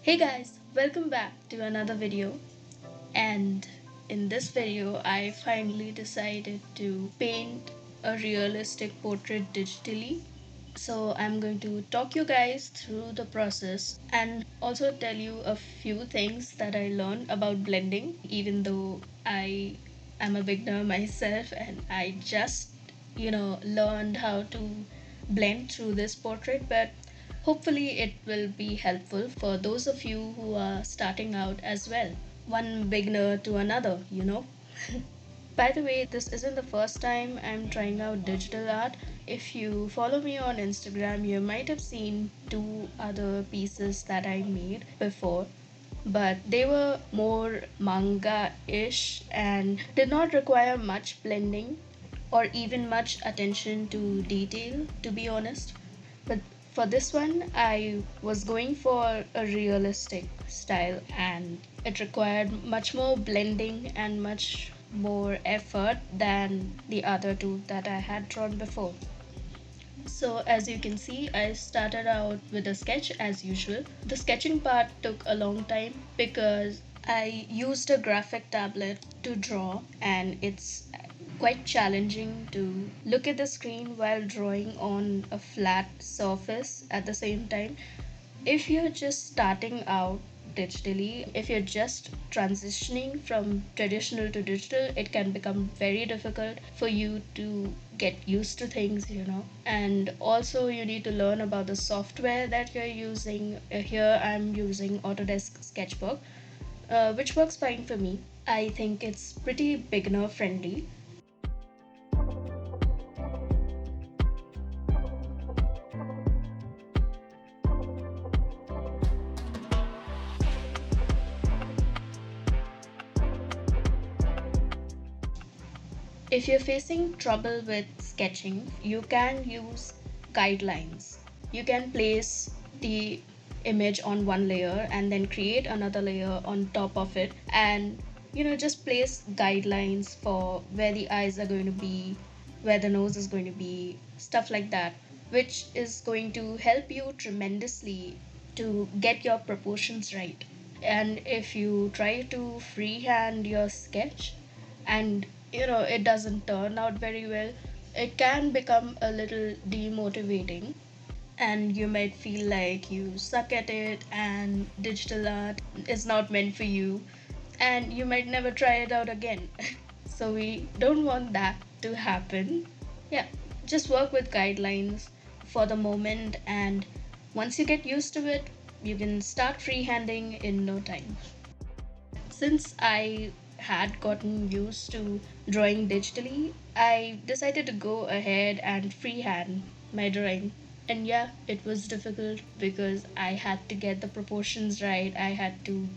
Hey guys, welcome back to another video. And in this video, I finally decided to paint a realistic portrait digitally. So I'm going to talk you guys through the process and also tell you a few things that I learned about blending, even though I am a beginner myself and I just, learned how to blend through this portrait, but hopefully it will be helpful for those of you who are starting out as well. One beginner to another. By the way, this isn't the first time I'm trying out digital art. If you follow me on Instagram, you might have seen two other pieces that I made before, but they were more manga ish and did not require much blending or even much attention to detail, to be honest. But for this one, I was going for a realistic style and it required much more blending and much more effort than the other two that I had drawn before. So as you can see, I started out with a sketch as usual. The sketching part took a long time because I used a graphic tablet to draw, and it's quite challenging to look at the screen while drawing on a flat surface at the same time. If you're just starting out digitally, if you're just transitioning from traditional to digital, it can become very difficult for you to get used to things. And also, you need to learn about the software that you're using. Here, I'm using Autodesk Sketchbook, which works fine for me. I think it's pretty beginner friendly. If you're facing trouble with sketching, you can use guidelines. You can place the image on one layer and then create another layer on top of it, and just place guidelines for where the eyes are going to be, where the nose is going to be, stuff like that, which is going to help you tremendously to get your proportions right. And if you try to freehand your sketch and it doesn't turn out very well, it can become a little demotivating, and you might feel like you suck at it and digital art is not meant for you, and you might never try it out again. So we don't want that to happen. Yeah, just work with guidelines for the moment, and once you get used to it, you can start freehanding in no time. Since I had gotten used to drawing digitally, I decided to go ahead and freehand my drawing. And yeah, it was difficult because I had to get the proportions right. I had to,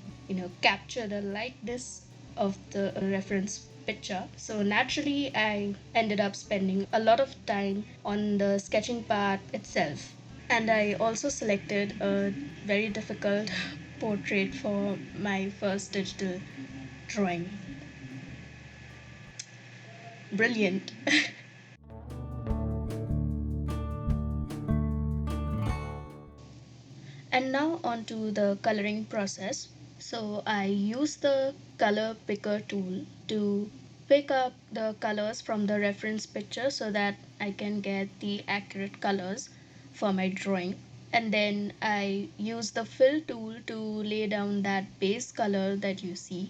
capture the likeness of the reference picture. So naturally, I ended up spending a lot of time on the sketching part itself. And I also selected a very difficult portrait for my first digital drawing. Brilliant. And now on to the coloring process. So I use the color picker tool to pick up the colors from the reference picture so that I can get the accurate colors for my drawing. And then I use the fill tool to lay down that base color that you see.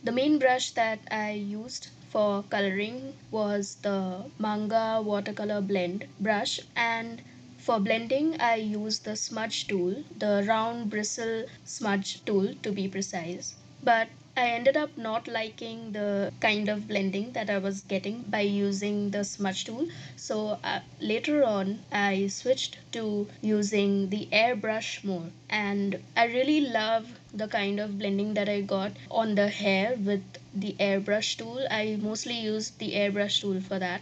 The main brush that I used for coloring was the manga watercolor blend brush, and for blending I used the smudge tool, the round bristle smudge tool to be precise. But I ended up not liking the kind of blending that I was getting by using the smudge tool. So later on, I switched to using the airbrush more. And I really love the kind of blending that I got on the hair with the airbrush tool. I mostly use the airbrush tool for that,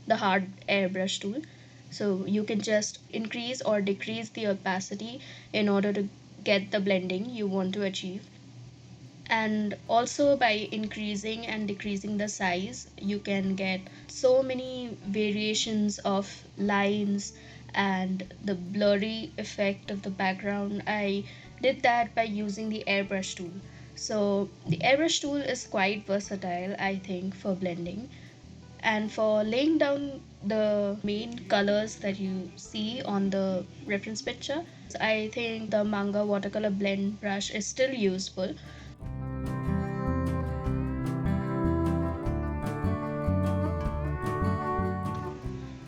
the hard airbrush tool. So you can just increase or decrease the opacity in order to get the blending you want to achieve. And also by increasing and decreasing the size, you can get so many variations of lines and the blurry effect of the background, I did that by using the airbrush tool. So the airbrush tool is quite versatile, I think, for blending. And for laying down the main colors that you see on the reference picture, I think the manga watercolor blend brush is still useful.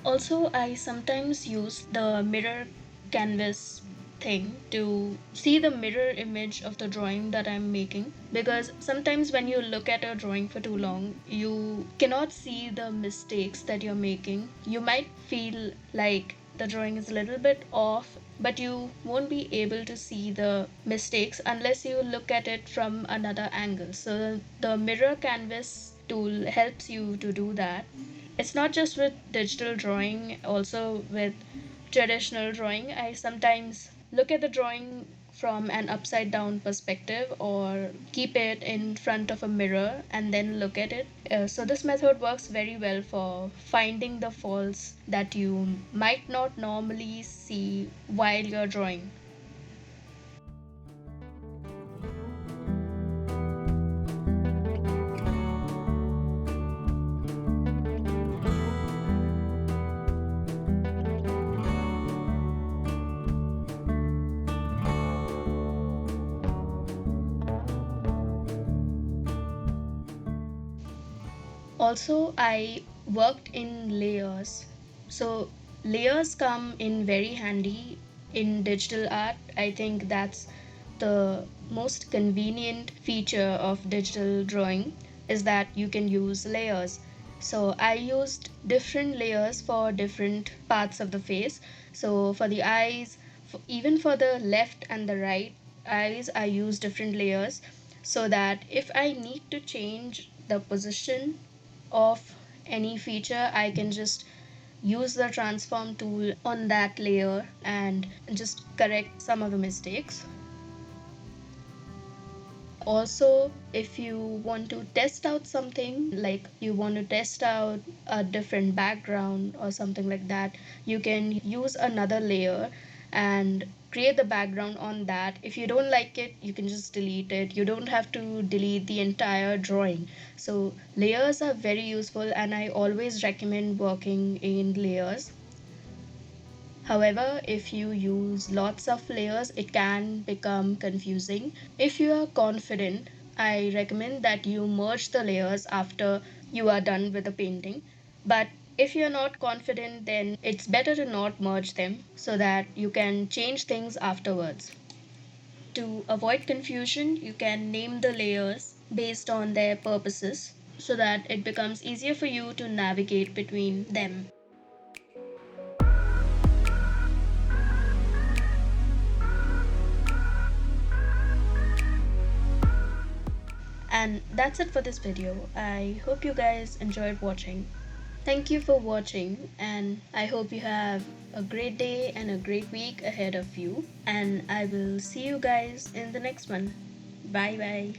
Also, I sometimes use the mirror canvas thing to see the mirror image of the drawing that I'm making, because sometimes when you look at a drawing for too long, you cannot see the mistakes that you're making. You might feel like the drawing is a little bit off, but you won't be able to see the mistakes unless you look at it from another angle. So the mirror canvas tool helps you to do that. It's not just with digital drawing, also with traditional drawing. I sometimes look at the drawing from an upside down perspective or keep it in front of a mirror and then look at it. So, this method works very well for finding the faults that you might not normally see while you're drawing. Also, I worked in layers. So, layers come in very handy in digital art. I think that's the most convenient feature of digital drawing, is that you can use layers. So, I used different layers for different parts of the face. So, for the eyes, even for the left and the right eyes, I use different layers, so that if I need to change the position of any feature, I can just use the transform tool on that layer and just correct some of the mistakes. Also, if you want to test out something, like you want to test out a different background or something like that, you can use another layer and create the background on that. If you don't like it, you can just delete it. You don't have to delete the entire drawing. So layers are very useful, and I always recommend working in layers. However, if you use lots of layers, it can become confusing. If you are confident, I recommend that you merge the layers after you are done with the painting. But if you're not confident, then it's better to not merge them so that you can change things afterwards. To avoid confusion, you can name the layers based on their purposes so that it becomes easier for you to navigate between them. And that's it for this video. I hope you guys enjoyed watching. Thank you for watching, and I hope you have a great day and a great week ahead of you. And I will see you guys in the next one. Bye bye.